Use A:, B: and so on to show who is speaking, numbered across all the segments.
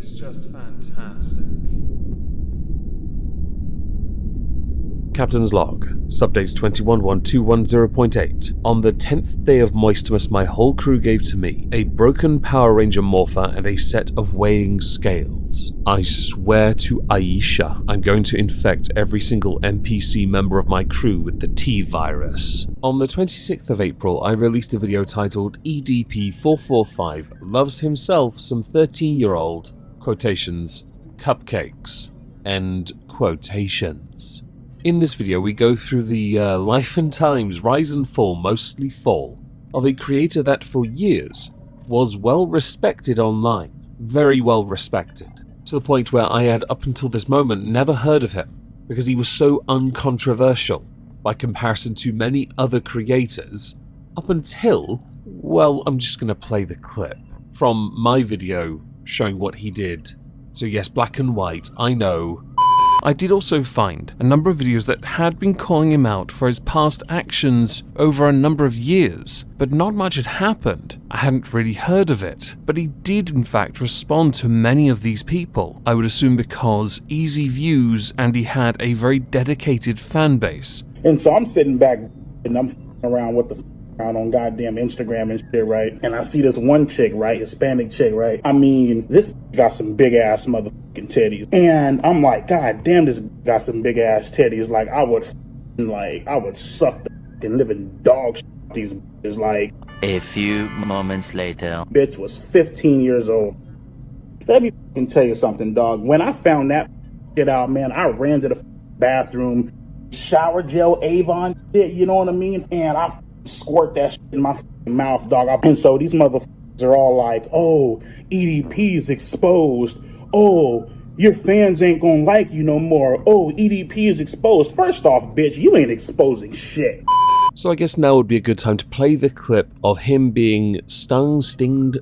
A: is just fantastic. Captain's log, subdate 211210.8. On the 10th day of Moistomas, my whole crew gave to me a broken Power Ranger morpher and a set of weighing scales. I swear to Aisha, I'm going to infect every single NPC member of my crew with the T-virus. On the 26th of April, I released a video titled EDP445 loves himself some 13-year-old, quotations, cupcakes, end quotations. In this video, we go through the life and times, rise and fall, mostly fall, of a creator that for years was well respected online. Very well respected. To the point where I had up until this moment never heard of him, because he was so uncontroversial by comparison to many other creators, up until, well, I'm just going to play the clip from my video showing what he did. So yes, black and white, I know. I did also find a number of videos that had been calling him out for his past actions over a number of years, but not much had happened. I hadn't really heard of it, but he did in fact respond to many of these people, I would assume because easy views and he had a very dedicated fan base.
B: And so I'm sitting back and I'm around with the around on goddamn Instagram and shit, right? And I see this one chick, right? Hispanic chick, right? I mean, this got some big ass motherfucking titties. And I'm like, God damn, this got some big ass titties. Like, I would suck the fucking living dog shit out these bitches. Like,
C: a few moments later.
B: Bitch was 15 years old. Let me fucking tell you something, dog. When I found that shit out, man, I ran to the bathroom, shower gel, Avon shit, you know what I mean? And I squirt that shit in my mouth, dog. And so these motherfuckers are all like, oh, EDP's exposed. Oh, your fans ain't gonna like you no more. Oh, EDP is exposed. First off, bitch, you ain't exposing shit.
A: So I guess now would be a good time to play the clip of him being stinged,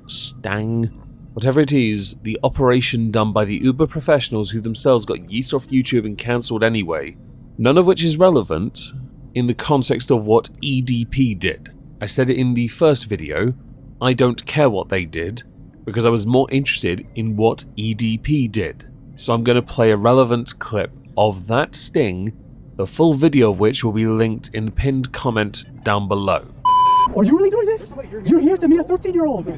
A: whatever it is, the operation done by the uber professionals who themselves got yeeted off YouTube and cancelled anyway. None of which is relevant in the context of what EDP did. I said it in the first video, I don't care what they did, because I was more interested in what EDP did. So I'm going to play a relevant clip of that sting, the full video of which will be linked in the pinned comment down below.
D: Are you really doing this? You're here to meet a 13-year-old. Are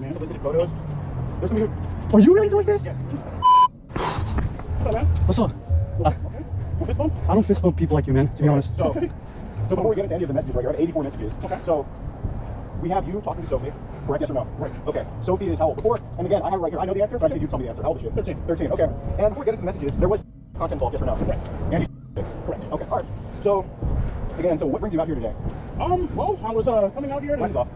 D: you really doing this?
B: What's up, man?
D: What's up?
B: You fist bump?
D: I don't fist bump people like you, man, to be honest.
B: So before we get into any of the messages right here, I have 84 messages. Okay. So we have you talking to Sophie, correct? Yes or no? Right. Okay. Sophie is how old? Before, and again, I have it right here. I know the answer, but I just need you to tell me the answer. How old is she? 13. 13, okay. And before we get into the messages, there was content involved, yes or no? Right. And he's correct. Okay, all right. So, again, so what brings you out here today?
E: Well, I was coming out here to...
B: Lights off.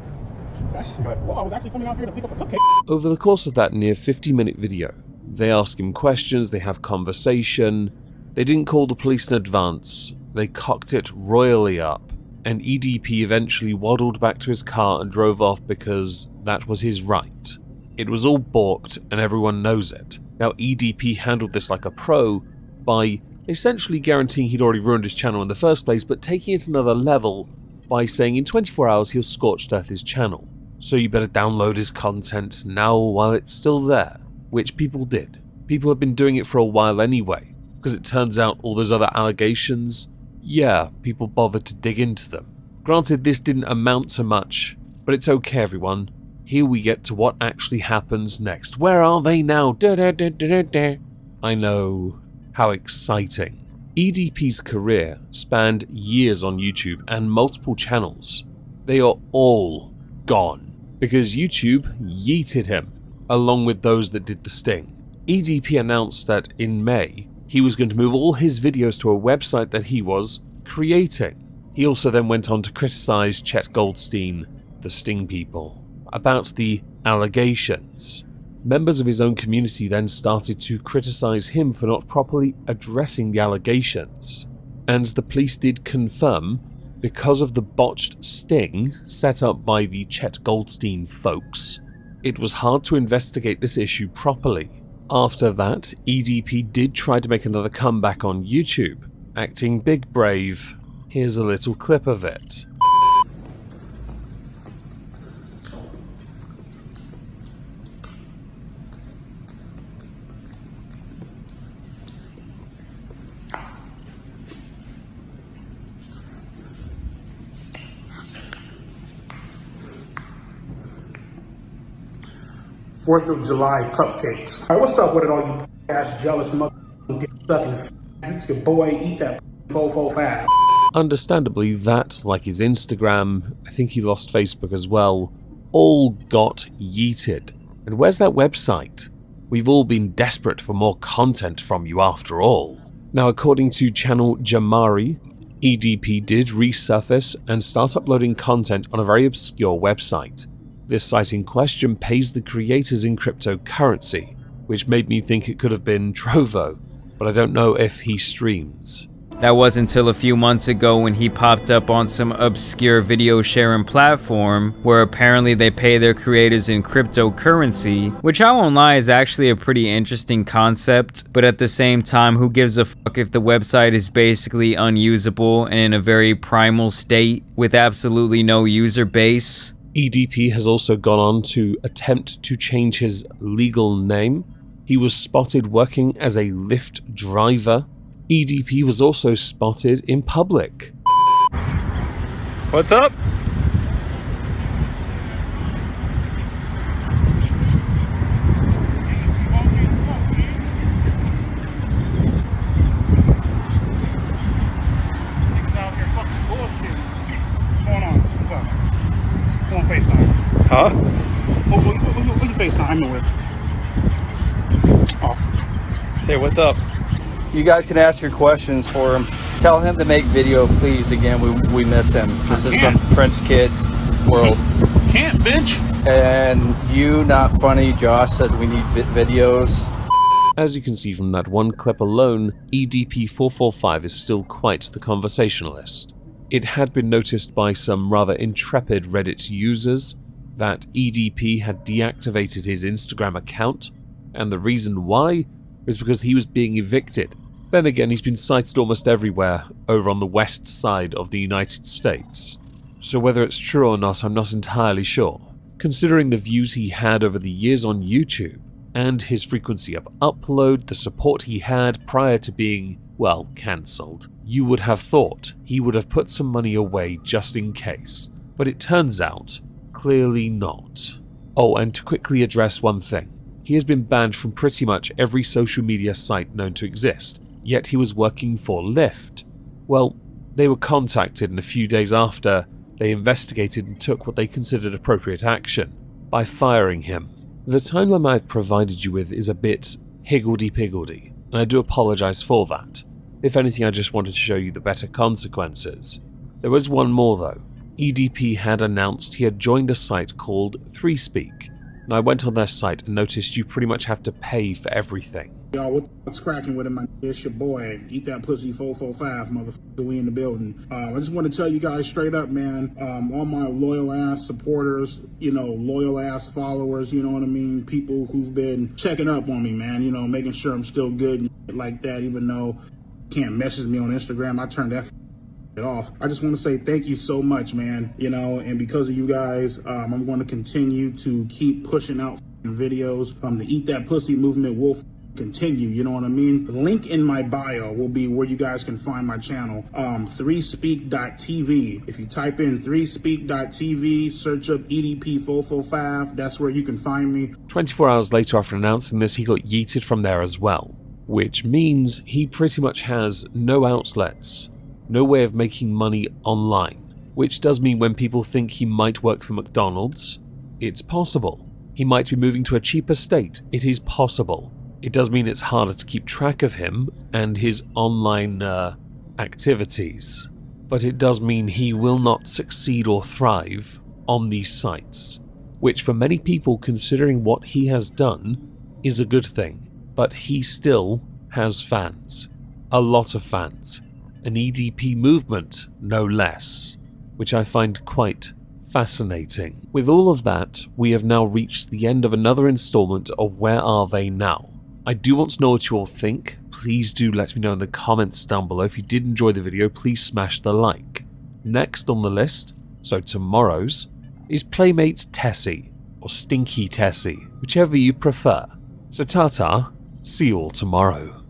E: Okay.
B: Go ahead.
E: Well, I was actually coming out here to pick up a cupcake.
A: Over the course of that near 50-minute video, they ask him questions, they have conversation, they didn't call the police in advance, they cocked it royally up, and EDP eventually waddled back to his car and drove off because that was his right. It was all balked and everyone knows it. Now EDP handled this like a pro by essentially guaranteeing he'd already ruined his channel in the first place, but taking it another level by saying in 24 hours he'll scorched earth his channel. So you better download his content now while it's still there, which people did. People have been doing it for a while anyway, because it turns out all those other allegations, yeah, people bothered to dig into them. Granted, this didn't amount to much, but it's okay everyone. Here we get to what actually happens next. Where are they now? I know. How exciting. EDP's career spanned years on YouTube and multiple channels. They are all gone, because YouTube yeeted him, along with those that did the sting. EDP announced that in May, he was going to move all his videos to a website that he was creating. He also then went on to criticize Chet Goldstein, the Sting people, about the allegations. Members of his own community then started to criticize him for not properly addressing the allegations. And the police did confirm, because of the botched sting set up by the Chet Goldstein folks, it was hard to investigate this issue properly. After that, EDP did try to make another comeback on YouTube, acting big brave. Here's a little clip of it.
B: 4th of July cupcakes. All right, what's up with it, all you ass jealous motherfuckers get stuck in the it's your boy, eat that 445.
A: Understandably, that, like his Instagram, I think he lost Facebook as well, all got yeeted. And where's that website? We've all been desperate for more content from you after all. Now, according to channel Jamari, EDP did resurface and start uploading content on a very obscure website. This site in question pays the creators in cryptocurrency, which made me think it could have been Trovo, but I don't know if he streams.
F: That wasn't until a few months ago when he popped up on some obscure video sharing platform where apparently they pay their creators in cryptocurrency, which I won't lie is actually a pretty interesting concept, but at the same time, who gives a fuck if the website is basically unusable and in a very primal state with absolutely no user base?
A: EDP has also gone on to attempt to change his legal name. He was spotted working as a Lyft driver. EDP was also spotted in public.
F: What's up?
E: Huh? Who you FaceTiming with? Oh.
G: Say what's up. You guys can ask your questions for him. Tell him to make video, please. Again, we miss him. This is from French Kid World.
E: Can't, bitch.
G: And you, not funny, Josh says we need videos.
A: As you can see from that one clip alone, EDP445 is still quite the conversationalist. It had been noticed by some rather intrepid Reddit users that EDP had deactivated his Instagram account, and the reason why is because he was being evicted. Then again, he's been cited almost everywhere over on the west side of the United States. So whether it's true or not, I'm not entirely sure. Considering the views he had over the years on YouTube, and his frequency of upload, the support he had prior to being, well, cancelled, you would have thought he would have put some money away just in case. But it turns out, clearly not. Oh, and to quickly address one thing. He has been banned from pretty much every social media site known to exist, yet he was working for Lyft. Well, they were contacted, and a few days after, they investigated and took what they considered appropriate action by firing him. The timeline I've provided you with is a bit higgledy-piggledy, and I do apologize for that. If anything, I just wanted to show you the better consequences. There was one more though. EDP had announced he had joined a site called 3Speak, and I went on their site and noticed you pretty much have to pay for everything.
B: Y'all, what's cracking with it, man? It's your boy, eat that pussy 445, motherfucker, we in the building. I just want to tell you guys straight up, man, all my loyal ass supporters, loyal ass followers, you know what I mean? People who've been checking up on me, man, making sure I'm still good and like that, even though you can't message me on Instagram. I turned that off. I just want to say thank you so much, man, and because of you guys, I'm going to continue to keep pushing out videos. The Eat That Pussy movement will continue, you know what I mean? The link in my bio will be where you guys can find my channel, 3speak.tv. If you type in 3speak.tv, search up EDP445, that's where you can find me.
A: 24 hours later after announcing this, he got yeeted from there as well, which means he pretty much has no outlets, no way of making money online, which does mean when people think he might work for McDonald's, it's possible. He might be moving to a cheaper state, it is possible. It does mean it's harder to keep track of him and his online activities, but it does mean he will not succeed or thrive on these sites, which for many people, considering what he has done, is a good thing. But he still has fans, a lot of fans, an EDP movement no less, which I find quite fascinating. With all of that, we have now reached the end of another installment of Where Are They Now? I do want to know what you all think. Please do let me know in the comments down below. If you did enjoy the video, please smash the like. Next on the list, so tomorrow's, is Playmates Tessie, or Stinky Tessie, whichever you prefer. So ta-ta, see you all tomorrow.